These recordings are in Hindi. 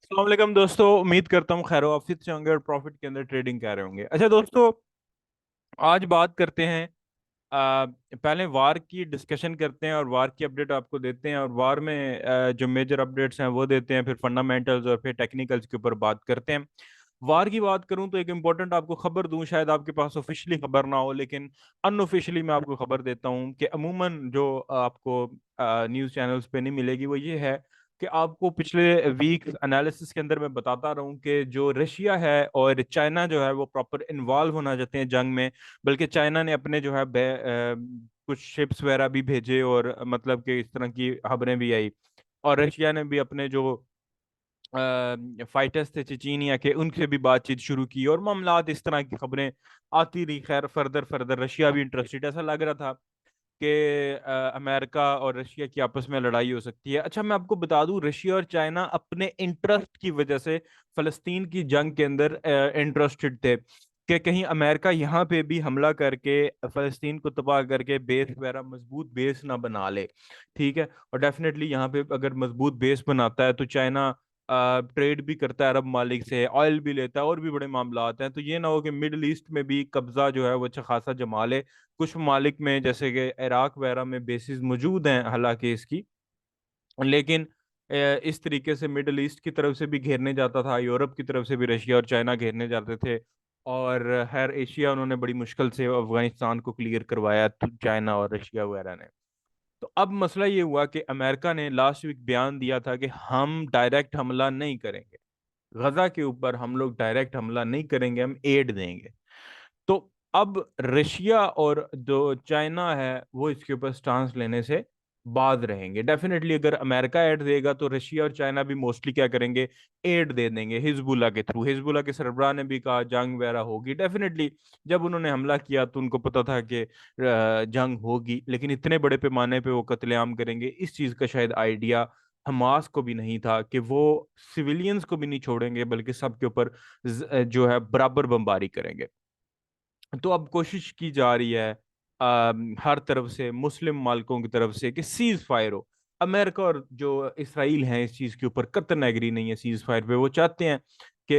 अस्सलाम वालेकुम दोस्तों, उम्मीद करता हूँ खैर ऑफिस से होंगे और प्रॉफिट के अंदर ट्रेडिंग कर रहे होंगे। अच्छा दोस्तों, आज बात करते हैं। पहले वार की डिस्कशन करते हैं और वार की अपडेट आपको देते हैं, और वार में जो मेजर अपडेट्स हैं वो देते हैं, फिर फंडामेंटल्स और फिर टेक्निकल्स के ऊपर बात करते हैं। वार की बात करूं तो एक इम्पोर्टेंट आपको खबर दूं, शायद आपके पास ऑफिशियली खबर ना हो, लेकिन अनऑफिशियली मैं आपको खबर देता हूं कि अमूमन जो आपको न्यूज़ चैनल्स पे नहीं मिलेगी वो ये है कि आपको पिछले वीक एनालिसिस के अंदर मैं बताता रहूं कि जो रशिया है और चाइना जो है वो प्रॉपर इन्वॉल्व होना चाहते हैं जंग में। बल्कि चाइना ने अपने जो है कुछ शिप्स वगैरह भी भेजे, और मतलब कि इस तरह की खबरें भी आई। और रशिया ने भी अपने जो फाइटर्स थे चेचीनिया के, उनसे भी बातचीत शुरू की, और मामलात इस तरह की खबरें आती रही। खैर फर्दर फर्दर रशिया भी इंटरेस्टेड, ऐसा लग रहा था कि अमेरिका और रशिया की आपस में लड़ाई हो सकती है। अच्छा, मैं आपको बता दूं, रशिया और चाइना अपने इंटरेस्ट की वजह से फलस्तीन की जंग के अंदर इंटरेस्टेड थे कि कहीं अमेरिका यहाँ पे भी हमला करके फलस्तीन को तबाह करके बेस वगैरह मजबूत बेस ना बना ले। ठीक है। और डेफिनेटली यहाँ पे अगर मजबूत बेस बनाता है तो चाइना ट्रेड भी करता है अरब मालिक से, ऑयल भी लेता है, और भी बड़े मामलात हैं। तो ये ना हो कि मिडल ईस्ट में भी कब्जा जो है वो अच्छा खासा जमा ले। कुछ ममालिक में जैसे कि इराक वगैरह में बेसिस मौजूद हैं हालांकि इसकी, लेकिन इस तरीके से मिडल ईस्ट की तरफ से भी घेरने जाता था, यूरोप की तरफ से भी रशिया और चाइना घेरने जाते थे। और खैर एशिया उन्होंने बड़ी मुश्किल से अफगानिस्तान को क्लियर करवाया, तो चाइना और रशिया वगैरह ने। तो अब मसला ये हुआ कि अमेरिका ने लास्ट वीक बयान दिया था कि हम डायरेक्ट हमला नहीं करेंगे, गजा के ऊपर हम लोग डायरेक्ट हमला नहीं करेंगे, हम एड देंगे। तो अब रशिया और जो चाइना है वो इसके ऊपर स्टांस लेने से बाज रहेंगे। डेफिनेटली अगर अमेरिका एड देगा तो रशिया और चाइना भी मोस्टली क्या करेंगे, एड दे देंगे हिजबुल्ला के थ्रू। हिजबुल्ला के सरबराह ने भी कहा जंग वगैरह होगी। डेफिनेटली जब उन्होंने हमला किया तो उनको पता था कि जंग होगी, लेकिन इतने बड़े पैमाने पे वो कत्लेआम करेंगे इस चीज़ का शायद आइडिया हमास को भी नहीं था, कि वो सिविलियंस को भी नहीं छोड़ेंगे बल्कि सबके ऊपर जो है बराबर बमबारी करेंगे। तो अब कोशिश की जा रही है हर तरफ से, मुस्लिम मालिकों की तरफ से, कि सीज फायर हो। अमेरिका और जो इसराइल हैं इस चीज़ के ऊपर कतई एग्री नहीं है सीज फायर पे। वो चाहते हैं कि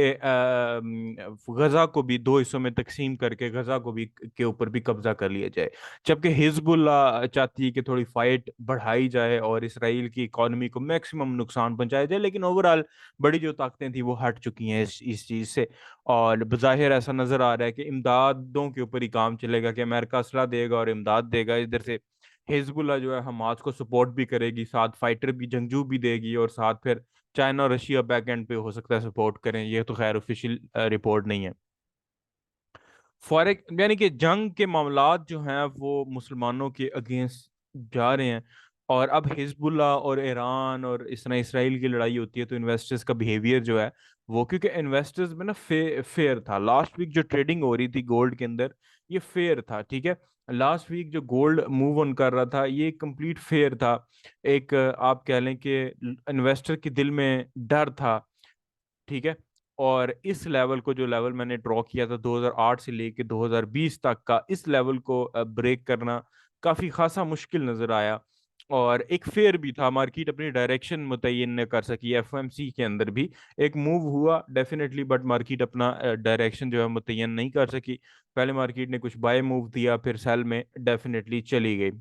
गजा को भी दो हिस्सों में तकसीम करके गजा को भी के ऊपर भी कब्जा कर लिया जाए। जबकि हिजबुल्ला चाहती है कि थोड़ी फाइट बढ़ाई जाए और इसराइल की इकोनॉमी को मैक्सिमम नुकसान पहुंचाया जाए, लेकिन ओवरऑल बड़ी जो ताकतें थी वो हट चुकी हैं इस चीज़ से। और बज़ाहिर ऐसा नजर आ रहा है कि इमदादों के ऊपर ही काम चलेगा, कि अमेरिका असला देगा और इमदाद देगा इधर से। हिजबुल्ला जो है हमास को सपोर्ट भी करेगी, साथ फाइटर भी जंगजू भी देगी, और साथ फिर चाइना और रशिया बैक एंड पे हो सकता है सपोर्ट करें। ये तो खैर ऑफिशियल रिपोर्ट नहीं है। फॉरेक यानी कि जंग के मामलात जो हैं वो मुसलमानों के अगेंस्ट जा रहे हैं। और अब हिजबुल्ला और ईरान और इस तरह इसराइल की लड़ाई होती है तो इन्वेस्टर्स का बिहेवियर जो है वो, क्योंकि इन्वेस्टर्स में ना फेयर था। लास्ट वीक जो ट्रेडिंग हो रही थी गोल्ड के अंदर, ये फेयर था। ठीक है। लास्ट वीक जो गोल्ड मूव ऑन कर रहा था ये कंप्लीट फेयर था। एक आप कह लें कि इन्वेस्टर के दिल में डर था। ठीक है। और इस लेवल को, जो लेवल मैंने ड्रॉ किया था 2008 से लेके 2020 तक का, इस लेवल को ब्रेक करना काफी खासा मुश्किल नजर आया। और एक फेयर भी था, मार्केट अपनी डायरेक्शन मुतय्यन न कर सकी। एफओएमसी के अंदर भी एक मूव हुआ डेफिनेटली, बट मार्केट अपना डायरेक्शन जो है मुतय्यन नहीं कर सकी। पहले मार्केट ने कुछ बाय मूव दिया, फिर सेल में डेफिनेटली चली गई।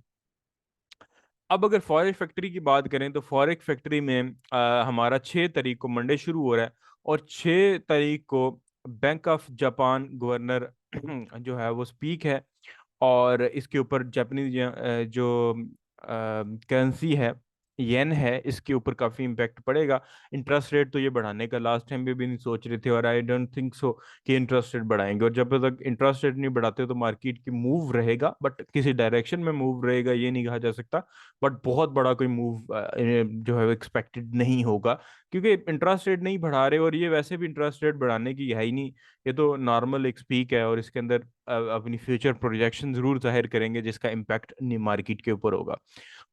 अब अगर फॉरेक्स फैक्ट्री की बात करें तो फॉरेक्स फैक्ट्री में हमारा 6 तारीख को मंडे शुरू हो रहा है, और 6 तारीख को बैंक ऑफ जापान गवर्नर जो है वो स्पीक है। और इसके ऊपर जापानीज जो करेंसी है, येन है, इसके ऊपर काफी इम्पैक्ट पड़ेगा। इंटरेस्ट रेट तो ये बढ़ाने का लास्ट टाइम भी नहीं सोच रहे थे, और आई डोंट थिंक सो कि इंटरेस्ट रेट बढ़ाएंगे। और जब तक इंटरेस्ट रेट नहीं बढ़ाते तो मार्केट की मूव रहेगा, बट किसी डायरेक्शन में मूव रहेगा ये नहीं कहा जा सकता। बट बहुत बड़ा कोई मूव जो है एक्सपेक्टेड नहीं होगा, क्योंकि इंटरेस्ट रेट नहीं बढ़ा रहे, और ये वैसे भी इंटरेस्ट रेट बढ़ाने की है ही नहीं। ये तो नॉर्मल एक स्पीक है, और इसके अंदर अपनी फ्यूचर प्रोजेक्शन जरूर जाहिर करेंगे जिसका इम्पैक्ट मार्केट के ऊपर होगा।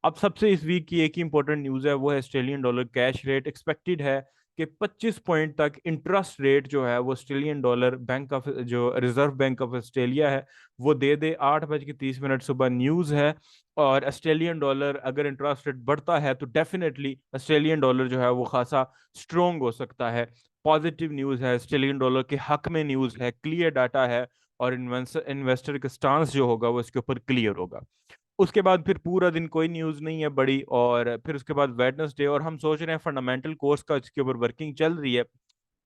अब सबसे इस वीक की एक ही इंपॉर्टेंट न्यूज़ है, वो है Australian dollar cash rate. Expected है कि 25 पॉइंट तक इंटरेस्ट रेट जो है वो ऑस्ट्रेलियन डॉलर बैंक ऑफ जो रिजर्व बैंक ऑफ ऑस्ट्रेलिया है वो दे दे। 8:30 सुबह न्यूज़ है। और ऑस्ट्रेलियन डॉलर अगर इंटरेस्ट रेट बढ़ता है तो डेफिनेटली ऑस्ट्रेलियन डॉलर जो है वो खासा स्ट्रोंग हो सकता है। पॉजिटिव न्यूज़ है, ऑस्ट्रेलियन डॉलर के हक में न्यूज़ है, क्लियर डाटा है। और इन्वेस्टर का स्टांस जो होगा वो इसके ऊपर क्लियर होगा। उसके बाद फिर पूरा दिन कोई न्यूज़ नहीं है बड़ी, और फिर उसके बाद वेडनेसडे, और हम सोच रहे हैं फंडामेंटल कोर्स का इसके ऊपर वर्किंग चल रही है।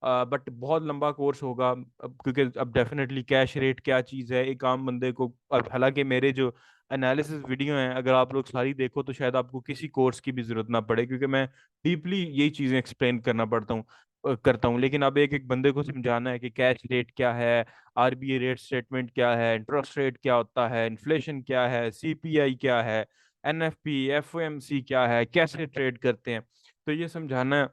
बट बहुत लंबा कोर्स होगा अब, क्योंकि अब डेफिनेटली कैश रेट क्या चीज़ है एक आम बंदे को। अब हालांकि मेरे जो एनालिसिस वीडियो हैं अगर आप लोग सारी देखो तो शायद आपको किसी कोर्स की भी जरूरत ना पड़े, क्योंकि मैं डीपली यही चीज़ें एक्सप्लेन करना पड़ता हूँ करता हूँ। लेकिन अब एक एक बंदे को समझाना है कि कैश रेट क्या है, आरबीआई रेट स्टेटमेंट क्या है, इंटरेस्ट रेट क्या होता है, इन्फ्लेशन क्या है, सीपीआई क्या है, एनएफपी एफओएमसी क्या है, कैसे ट्रेड करते हैं, तो ये समझाना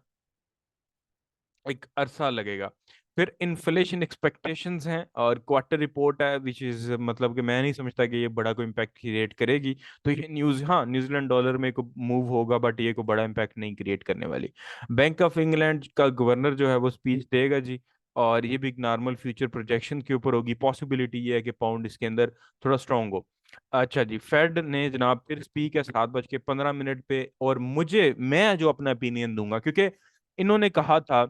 एक अरसा लगेगा। फिर इन्फ्लेशन एक्सपेक्टेशंस हैं और क्वार्टर रिपोर्ट है, विच इज मतलब कि मैं नहीं समझता कि ये बड़ा कोई इम्पैक्ट क्रिएट करेगी। तो ये न्यूज़, हाँ न्यूजीलैंड डॉलर में को मूव होगा बट ये को बड़ा इम्पैक्ट नहीं क्रिएट करने वाली। बैंक ऑफ इंग्लैंड का गवर्नर जो है वो स्पीच देगा जी, और ये भी एक नॉर्मल फ्यूचर प्रोजेक्शन के ऊपर होगी। पॉसिबिलिटी ये है कि पाउंड इसके अंदर थोड़ा स्ट्रांग हो। अच्छा जी, फेड ने जनाब फिर स्पीक है 7:15 पे, और मैं जो अपना ओपिनियन दूंगा, क्योंकि इन्होंने कहा था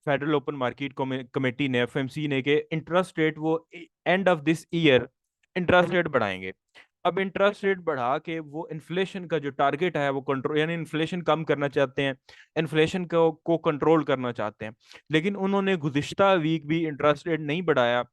फेडरल ओपन मार्केट कमेटी ने, एफएमसी ने, कि इंटरेस्ट रेट वो end of this year interest rate बढ़ाएंगे। अब इंटरेस्ट रेट बढ़ा के वो इन्फ्लेशन का जो टारगेट है वो कंट्रोल, यानी इन्फ्लेशन कम करना चाहते हैं, इन्फ्लेशन को कंट्रोल करना चाहते हैं। लेकिन उन्होंने गुज़िश्ता वीक भी इंटरेस्ट रेट नहीं बढ़ाया।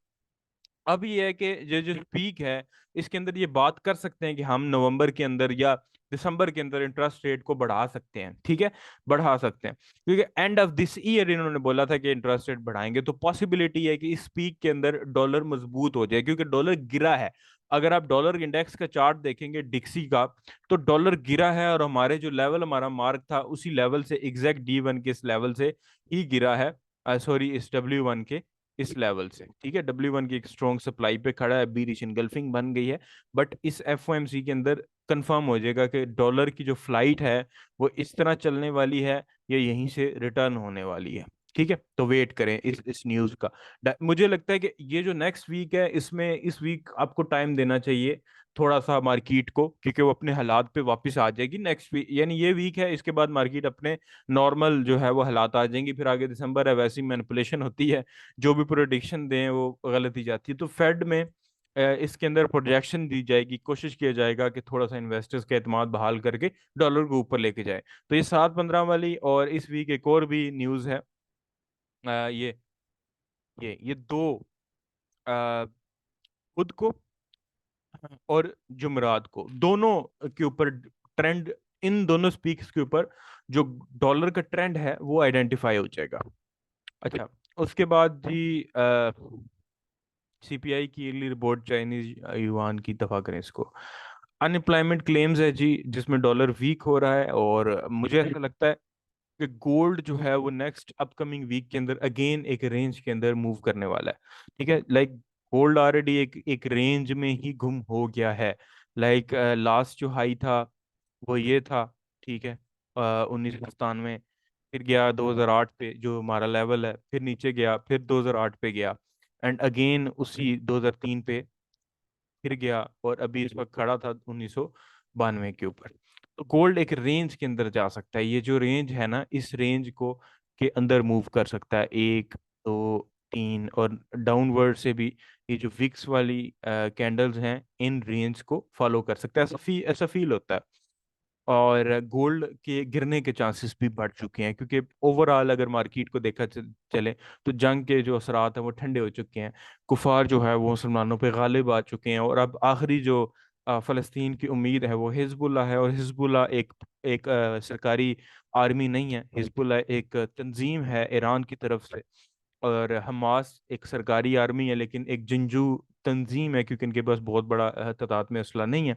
अब ये है कि ये जो पीक है इसके अंदर ये बात कर सकते हैं कि हम नवंबर के अंदर या दिसंबर के अंदर इंटरेस्ट रेट को बढ़ा सकते हैं, ठीक है, बढ़ा सकते हैं। क्योंकि एंड ऑफ दिस ईयर इन्होंने बोला था कि इंटरेस्ट रेट बढ़ाएंगे, तो पॉसिबिलिटी है कि इस पीक के अंदर डॉलर मजबूत हो जाए, क्योंकि डॉलर गिरा है। अगर आप डॉलर इंडेक्स का चार्ट देखेंगे डिक्सी का, तो डॉलर गिरा है, और हमारे जो लेवल हमारा मार्क था उसी लेवल से एग्जैक्ट D1 के इस लेवल से ही गिरा है। सॉरी, इस W1 के इस लेवल से, ठीक है। W1 की एक स्ट्रॉन्ग सप्लाई पे खड़ा है, बीरिश इनगल्फिंग बन गई है। बट इस एफओएमसी के अंदर कंफर्म हो जाएगा कि डॉलर की जो फ्लाइट है वो इस तरह चलने वाली है या यहीं से रिटर्न होने वाली है, ठीक है। तो वेट करें इस न्यूज़ का। मुझे लगता है कि ये जो नेक्स्ट वीक है इसमें इस वीक आपको टाइम देना चाहिए थोड़ा सा मार्केट को, क्योंकि वो अपने हालात पे वापस आ जाएगी नेक्स्ट वीक, यानी ये वीक है, इसके बाद मार्केट अपने नॉर्मल जो है वो हालात आ जाएंगी। फिर आगे दिसंबर है, वैसी मैनिपुलेशन होती है, जो भी प्रोडिक्शन दें वो गलत ही जाती है। तो फेड में इसके अंदर प्रोजेक्शन दी जाएगी, कोशिश किया जाएगा कि थोड़ा सा इन्वेस्टर्स का एतमाद बहाल करके डॉलर को ऊपर लेके जाए। तो ये 7:15 वाली, और इस वीक एक और भी न्यूज़ है। ये दो अ, खुद को और जुमरात को दोनों के ऊपर ट्रेंड, इन दोनों स्पीक्स के ऊपर जो डॉलर का ट्रेंड है वो आइडेंटिफाई हो जाएगा। अच्छा, उसके बाद जी सीपीआई की अगली रिपोर्ट चाइनीज युआन की, दफा करें इसको। अनएम्प्लॉयमेंट क्लेम्स है जी, जिसमें डॉलर वीक हो रहा है, और मुझे ऐसा लगता है कि गोल्ड जो है वो नेक्स्ट अपकमिंग वीक के अंदर अगेन एक रेंज के अंदर मूव करने वाला है, ठीक है। लाइक गोल्ड ऑलरेडी एक एक रेंज में ही गुम हो गया है। लाइक लास्ट जो हाई था वो ये था, ठीक है, 1997। फिर गया 2008 पे जो हमारा लेवल है, फिर नीचे गया, फिर 2008 पे गया, एंड अगेन उसी 2003 पे फिर गया, और अभी इस वक्त खड़ा था 1992 के ऊपर। तो गोल्ड एक रेंज के अंदर जा सकता है, ये जो रेंज है ना इस रेंज को के अंदर मूव कर सकता है, 1 2 3, और डाउनवर्ड से भी ये जो विक्स वाली कैंडल्स हैं इन रेंज को फॉलो कर सकता है, ऐसा फील होता है। और गोल्ड के गिरने के चांसेस भी बढ़ चुके हैं, क्योंकि ओवरऑल अगर मार्केट को देखा चले तो जंग के जो असरात हैं वो ठंडे हो चुके हैं। कुफार जो है वो मुसलमानों पे गालिब आ चुके हैं, और अब आखिरी जो फ़लस्तीन की उम्मीद है वो हिजबुल्लाह है। और हिजबुल्लाह एक सरकारी आर्मी नहीं है, हिजबुल्लाह एक तंजीम है ईरान की तरफ से। और हमास एक सरकारी आर्मी है लेकिन एक जंगजू तंजीम है, क्योंकि इनके पास बहुत बड़ा तादाद में असला नहीं है।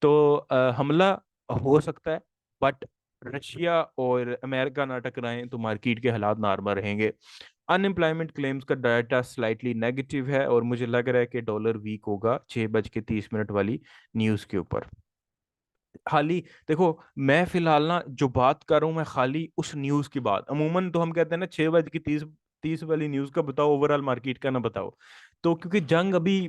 तो हमला हो सकता है, बट रशिया और अमेरिका ना टकराएं तो मार्केट के हालात नॉर्मल रहेंगे। अनएम्प्लॉयमेंट क्लेम्स का डाटा स्लाइटली नेगेटिव है, और मुझे लग रहा है कि डॉलर वीक होगा 6:30 वाली न्यूज़ के ऊपर। खाली देखो, मैं फिलहाल ना जो बात कर रहा हूँ, मैं खाली उस न्यूज की बात, अमूमन तो हम कहते हैं ना 6 बज के 30 30 वाली न्यूज का बताओ, ओवरऑल मार्केट का ना बताओ। तो क्योंकि जंग अभी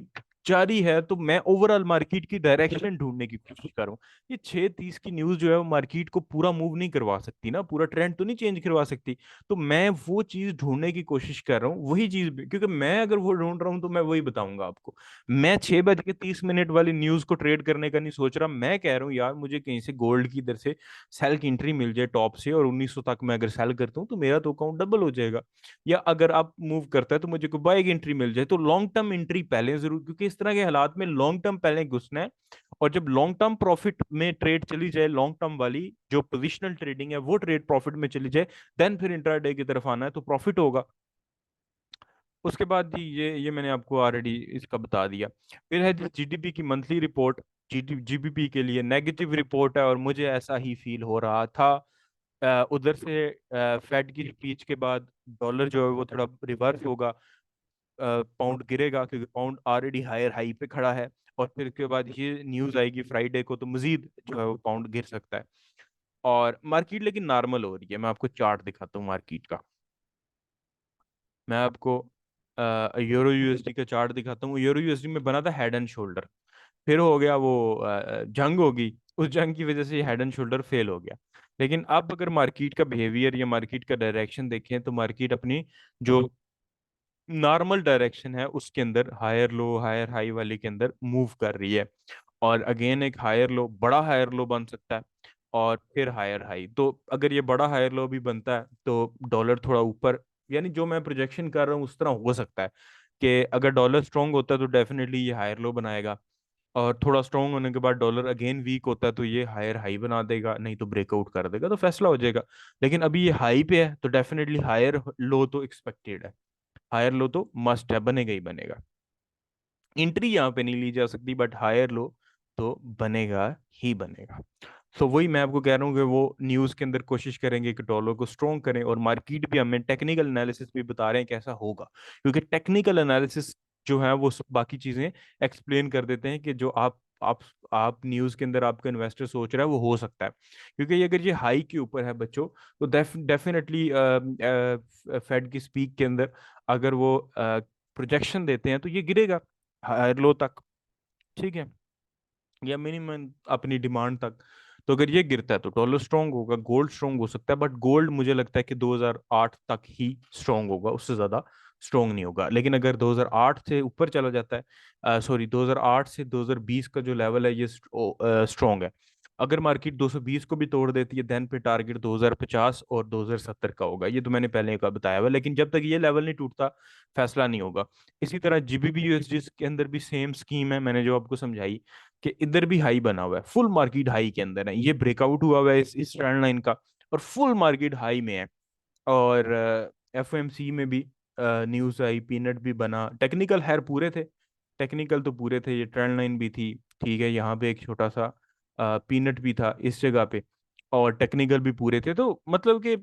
जारी है, तो मैं ओवरऑल मार्केट की डायरेक्शन ढूंढने की कोशिश कर रहा हूँ। ये 6:30 की न्यूज जो है वो मार्केट को पूरा मूव नहीं करवा सकती ना, पूरा ट्रेंड तो नहीं चेंज करवा सकती। तो मैं वो चीज ढूंढने की कोशिश कर रहा हूँ, वही चीज क्योंकि मैं अगर वो ढूंढ रहा हूँ तो मैं वही बताऊंगा आपको। मैं 6 बज के 30 मिनट वाली न्यूज को ट्रेड करने का नहीं सोच रहा, मैं कह रहा हूँ यार मुझे कहीं से गोल्ड की इधर से सेल की एंट्री मिल जाए टॉप से, और 1900 तक मैं अगर सेल करता हूँ तो मेरा तो अकाउंट डबल हो जाएगा। या अगर आप मूव करता है तो मुझे कोई बाय की एंट्री मिल जाए, तो लॉन्ग टर्म एंट्री पहले जरूर, क्योंकि इस तरह के हालात में लॉन्ग टर्म पहले घुसना है। और जब लॉन्ग टर्म प्रॉफिट में ट्रेड चली जाए, लॉन्ग टर्म वाली जो पोजिशनल ट्रेडिंग है वो ट्रेड प्रॉफिट में चली जाए, देन फिर इंट्राडे की तरफ आना है तो प्रॉफिट होगा। उसके बाद जी ये मैंने आपको ऑलरेडी इसका बता दिया। फिर है जी जीडीपी की मंथली रिपोर्ट। जीडीपी के लिए नेगेटिव रिपोर्ट है, और मुझे ऐसा ही फील हो रहा था। उधर से फेड की स्पीच के बाद डॉलर जो है वो थोड़ा रिवर्स होगा, पाउंड गिरेगा क्योंकि पाउंड ऑलरेडी हायर हाई पे खड़ा है। और फिर के बाद ये न्यूज आएगी फ्राइडे को, तो मजीद जो है वो पाउंड गिर सकता है। और मार्केट लेकिन नॉर्मल हो रही है, मैं आपको चार्ट दिखाता हूँ मार्केट का। मैं आपको यूरो यूएसडी का चार्ट दिखाता हूँ। यूरो यूएसडी में बना था हेड एंड शोल्डर, फिर हो गया वो जंग होगी, उस जंग की वजह से हेड एंड शोल्डर फेल हो गया। लेकिन अब अगर मार्केट का बिहेवियर या मार्केट का डायरेक्शन देखें, तो मार्केट अपनी जो नॉर्मल डायरेक्शन है उसके अंदर हायर लो हायर हाई वाले के अंदर मूव कर रही है। और अगेन एक हायर लो, बड़ा हायर लो बन सकता है, और फिर हायर हाई। तो अगर ये बड़ा हायर लो भी बनता है तो डॉलर थोड़ा ऊपर, यानी जो मैं प्रोजेक्शन कर रहा हूँ उस तरह हो सकता है कि अगर डॉलर स्ट्रांग होता है तो डेफिनेटली ये हायर लो बनाएगा, और थोड़ा स्ट्रांग होने के बाद डॉलर अगेन वीक होता है तो ये हायर हाई बना देगा, नहीं तो ब्रेकआउट कर देगा, तो फैसला हो जाएगा। लेकिन अभी ये हाई पे है तो डेफिनेटली हायर लो तो एक्सपेक्टेड है, हायर लो तो मस्ट है, बनेगा ही बनेगा। एंट्री यहाँ पे नहीं ली जा सकती, बट हायर लो तो बनेगा ही बनेगा। सो वही मैं आपको कह रहा हूँ कि वो न्यूज़ के अंदर कोशिश करेंगे कि डॉलर को स्ट्रॉन्ग करें, और मार्केट भी हमें टेक्निकल एनालिसिस भी बता रहे हैं कैसा होगा, क्योंकि टेक्निकल एनालिसिस जो है वो बाकी चीज़ें एक्सप्लेन कर देते हैं कि जो आप न्यूज़ के अंदर आपका इन्वेस्टर सोच रहा है वो हो सकता है। क्योंकि ये अगर ये हाई के ऊपर है बच्चों, तो डेफिनेटली फेड की स्पीक के अंदर अगर वो प्रोजेक्शन देते हैं तो ये गिरेगा हायर लो तक, ठीक है, या मिनिमम अपनी डिमांड तक। तो अगर ये गिरता है तो डॉलर स्ट्रांग होगा, गोल्ड स्ट्रांग हो सकता है, बट गोल्ड मुझे लगता है कि 2008 तक ही स्ट्रांग होगा, उससे ज्यादा स्ट्रांग नहीं होगा। लेकिन अगर 2008 से ऊपर चला जाता है, सॉरी 2008 से 2020 का जो लेवल है ये स्ट्रांग है। अगर मार्केट 220 को भी तोड़ देती है, देन पे टारगेट 2050 और 2070 का होगा, ये तो मैंने पहले का बताया हुआ। लेकिन जब तक ये लेवल नहीं टूटता फैसला नहीं होगा। इसी तरह जीबीपी यूएसडी के अंदर भी सेम स्कीम है, मैंने जो आपको समझाई कि इधर भी हाई बना हुआ है, फुल मार्केट हाई के अंदर है, ये ब्रेकआउट हुआ हुआ है इस ट्रेंड लाइन का, और फुल मार्केट हाई में है। और एफओएमसी में भी न्यूज आई, पीनट भी बना, टेक्निकल खैर पूरे थे, टेक्निकल तो पूरे थे, ये ट्रेंड लाइन भी थी, ठीक है, यहाँ पे एक छोटा सा पीनट भी था इस जगह पे, और टेक्निकल भी पूरे थे, तो मतलब कि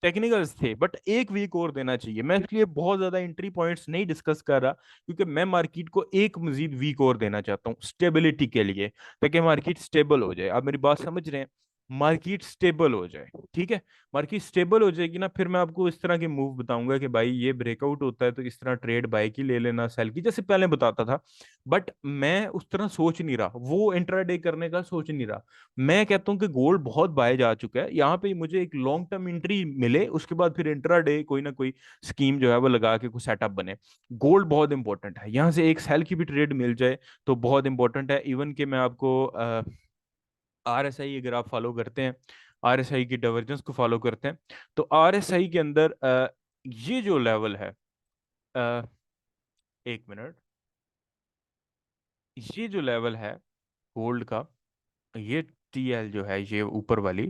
टेक्निकल्स थे, बट एक वीक और देना चाहिए। मैं इसलिए बहुत ज्यादा एंट्री पॉइंट्स नहीं डिस्कस कर रहा, क्योंकि मैं मार्केट को एक मजीद वीक और देना चाहता हूँ स्टेबिलिटी के लिए, ताकि मार्केट स्टेबल हो जाए। आप मेरी बात समझ रहे हैं, मार्केट स्टेबल हो जाए, ठीक है। मार्केट स्टेबल हो जाएगी ना, फिर मैं आपको इस तरह के मूव बताऊंगा कि भाई ये ब्रेकआउट होता है तो इस तरह ट्रेड बाय की ले लेना, सेल की, जैसे पहले बताता था। बट मैं उस तरह सोच नहीं रहा, वो इंट्राडे करने का सोच नहीं रहा। मैं कहता हूँ कि गोल्ड बहुत बाय जा चुका है, यहाँ पे मुझे एक लॉन्ग टर्म एंट्री मिले, उसके बाद फिर इंट्राडे कोई ना कोई स्कीम जो है वो लगा के कुछ सेटअप बने। गोल्ड बहुत इंपॉर्टेंट है, यहाँ से एक सेल की भी ट्रेड मिल जाए तो बहुत इंपॉर्टेंट है। इवन कि मैं आपको आरएसआई अगर आप फॉलो करते हैं, आरएसआई की डाइवर्जेंस को फॉलो करते हैं, तो आरएसआई के अंदर ये जो लेवल है, अ, एक मिनट, ये जो लेवल है गोल्ड का, ये टीएल जो है ये ऊपर वाली,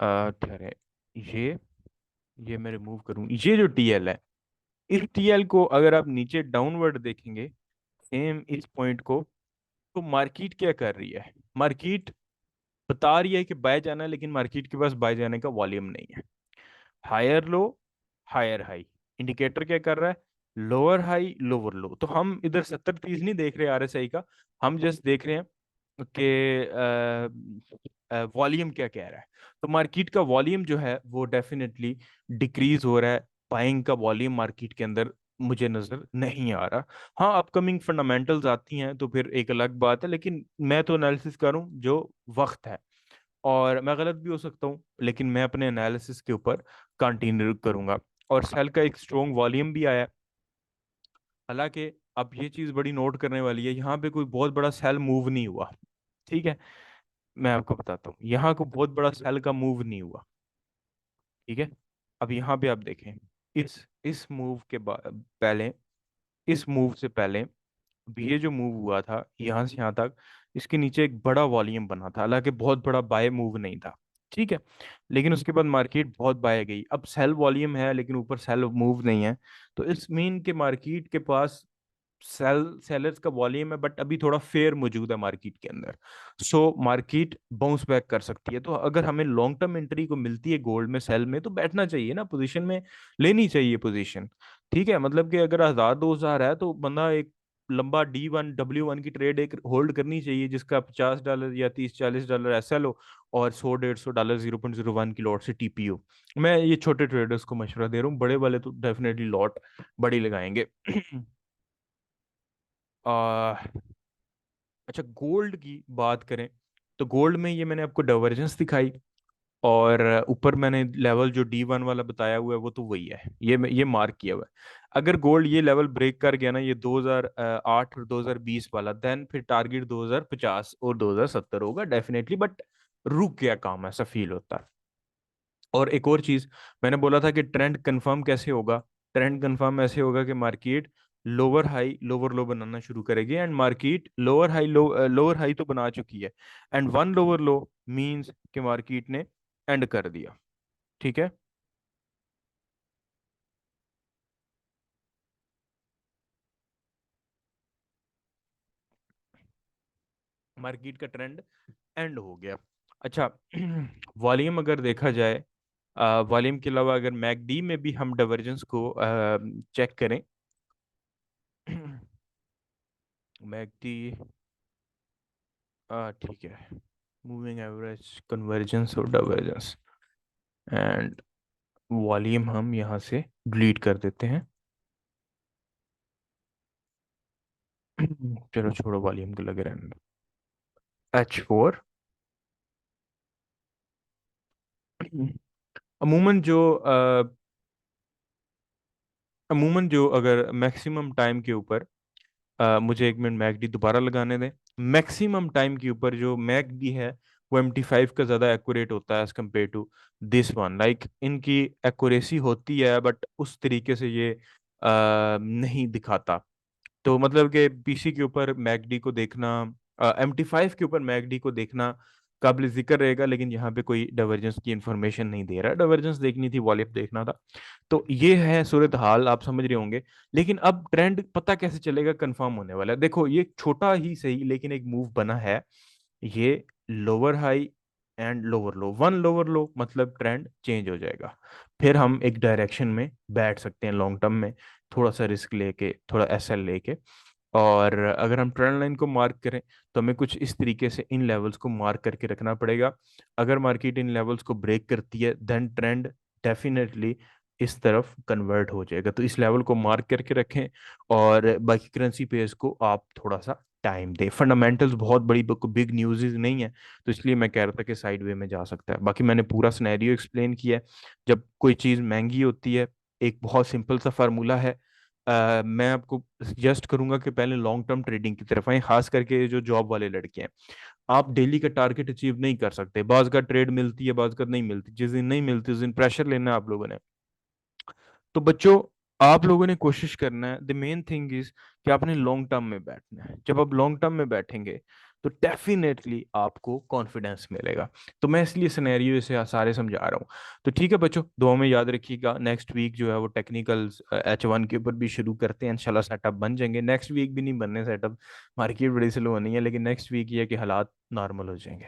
ठहरे, ये ये मैं रिमूव करूं, ये जो टीएल है, इस टीएल को अगर आप नीचे डाउनवर्ड देखेंगे सेम इस पॉइंट को, तो मार्केट क्या कर रही है, मार्केट बता रही है कि बाय जाना है, लेकिन मार्केट के पास बाय जाने का वॉल्यूम नहीं है। Higher low higher high, indicator क्या कर रहा है, लोअर हाई लोअर लो। तो हम इधर 70-30 नहीं देख रहे आरएसआई का, हम जस्ट देख रहे हैं कि वॉल्यूम क्या कह रहा है। तो मार्केट का वॉल्यूम जो है वो डेफिनेटली डिक्रीज हो रहा है। बाइंग का वॉल्यूम मार्केट के अंदर मुझे नजर नहीं आ रहा। हाँ, अपकमिंग फंडामेंटल्स आती हैं तो फिर एक अलग बात है, लेकिन मैं तो एनालिसिस करूं जो वक्त है, और मैं गलत भी हो सकता हूँ, लेकिन मैं अपने एनालिसिस के ऊपर कंटिन्यू करूंगा। और सेल का एक स्ट्रॉन्ग वॉल्यूम भी आया। हालांकि अब ये चीज बड़ी नोट करने वाली है, यहाँ पे कोई बहुत बड़ा सेल मूव नहीं हुआ। ठीक है, मैं आपको बताता हूँ, यहाँ को बहुत बड़ा सेल का मूव नहीं हुआ। ठीक है, अब यहाँ पे आप देखें, इस मूव के पहले, इस मूव से पहले अब ये जो मूव हुआ था यहाँ से यहाँ तक, इसके नीचे एक बड़ा वॉल्यूम बना था, हालांकि बहुत बड़ा बाय मूव नहीं था। ठीक है, लेकिन उसके बाद मार्केट बहुत बाय गई। अब सेल वॉल्यूम है लेकिन ऊपर सेल मूव नहीं है, तो इस मीन के मार्केट के पास सेलर्स का वॉल्यूम है, बट अभी थोड़ा फेयर मौजूद है मार्केट के अंदर। सो मार्केट बाउंस बैक कर सकती है। तो अगर हमें लॉन्ग टर्म एंट्री को मिलती है गोल्ड में, सेल में, तो बैठना चाहिए ना, पोजीशन में लेनी चाहिए पोजीशन। ठीक है, मतलब कि अगर 1000 2000 है तो बंदा एक लंबा D1 W1 की ट्रेड एक होल्ड करनी चाहिए, जिसका $50 या 30 40 डॉलर एसएल हो, और 100 150 डॉलर 0.01 की लॉट से टीपी हो। मैं ये छोटे ट्रेडर्स को मशवरा दे रहा हूँ, बड़े वाले तो डेफिनेटली लॉट बड़ी लगाएंगे। आ, अच्छा, गोल्ड की बात करें तो गोल्ड में ये मैंने आपको डाइवर्जेंस दिखाई, और ऊपर मैंने लेवल जो D1 वाला बताया हुआ है वो तो वही है, ये मार्क किया हुआ है। अगर गोल्ड ये लेवल ब्रेक कर गया ना, ये 2008 और 2020 वाला, देन फिर टारगेट 2050 और 2070 होगा डेफिनेटली, बट रुक गया काम, ऐसा फील होता है। और एक और चीज, मैंने बोला था कि ट्रेंड कंफर्म कैसे होगा। ट्रेंड कंफर्म ऐसे होगा कि market lower high lower low बनाना शुरू करेगी, एंड मार्केट लोअर हाई तो बना चुकी है, and one lower low means कि मार्केट ने एंड कर दिया। ठीक है, मार्केट का ट्रेंड एंड हो गया। अच्छा, वॉल्यूम अगर देखा जाए, वॉल्यूम के अलावा अगर मैकडी में भी हम डाइवर्जेंस को चेक करें, मैकडी, ठीक है, मूविंग एवरेज, कन्वर्जेंस और डाइवर्जेंस, एंड वॉल्यूम हम यहाँ से डिलीट कर देते हैं। चलो छोड़ो, वॉल्यूम को लगे रहने दो। H4 अमूमन जो अगर मैक्सिमम टाइम के ऊपर, मुझे 1 मिनट मैकडी दोबारा लगाने दें। मैक्सिमम टाइम के ऊपर जो मैकडी है वो MT5 का ज़्यादा एक्यूरेट होता है as compare to this one. Like इनकी एक्यूरेसी होती है बट उस तरीके से ये नहीं दिखाता। तो मतलब कि पीसी के ऊपर मैकडी को देखना, MT5 के ऊपर मैकडी को देखना काबिल जिक्र रहेगा, लेकिन यहाँ पे कोई डाइवर्जेंस की इंफॉर्मेशन नहीं दे रहा है। डाइवर्जेंस देखनी थी, वॉल्यूम देखना था। तो ये है सूरत हाल, आप समझ रहे होंगे। लेकिन अब ट्रेंड पता कैसे चलेगा, कंफर्म होने वाला है। देखो, ये छोटा ही सही लेकिन एक मूव बना है। ये lower high and lower low, one lower लो, मतलब ट्रेंड चेंज हो जाएगा। फिर हम एक डायरेक्शन में बैठ सकते हैं लॉन्ग टर्म में, थोड़ा सा रिस्क लेके, थोड़ा एसएल लेके। और अगर हम ट्रेंड लाइन को मार्क करें तो हमें कुछ इस तरीके से इन लेवल्स को मार्क करके रखना पड़ेगा। अगर मार्केट इन लेवल्स को ब्रेक करती है देन ट्रेंड डेफिनेटली इस तरफ कन्वर्ट हो जाएगा। तो इस लेवल को मार्क करके रखें, और बाकी करेंसी पेयर्स को आप थोड़ा सा टाइम दें। फंडामेंटल्स बहुत बड़ी बिग न्यूज़ नहीं है, तो इसलिए मैं कह रहा था कि साइड वे में जा सकता है। बाकी मैंने पूरा सिनेरियो एक्सप्लेन किया है। जब कोई चीज़ महंगी होती है, एक बहुत सिंपल सा फार्मूला है। मैं आपको सजेस्ट करूंगा कि पहले लॉन्ग टर्म ट्रेडिंग की तरफ आए, खास करके जो जॉब वाले लड़के हैं। आप डेली का टारगेट अचीव नहीं कर सकते, बाज का ट्रेड मिलती है, बाज का नहीं मिलती। जिस दिन नहीं मिलती उस दिन प्रेशर लेना है आप लोगों ने। तो बच्चों, आप लोगों ने कोशिश करना है, द मेन थिंग इज कि आपने लॉन्ग टर्म में बैठना है। जब आप लॉन्ग टर्म में बैठेंगे तो डेफिनेटली आपको कॉन्फिडेंस मिलेगा। तो मैं इसलिए सिनेरियो से सारे समझा रहा हूँ। तो ठीक है बच्चों, दुआ में याद रखिएगा। नेक्स्ट वीक जो है वो टेक्निकल्स H1 के ऊपर भी शुरू करते हैं, इंशाल्लाह सेटअप बन जाएंगे। नेक्स्ट वीक भी नहीं बनने सेटअप, मार्केट बड़ी स्लो होनी है, लेकिन नेक्स्ट वीक ये है कि हालात नॉर्मल हो जाएंगे।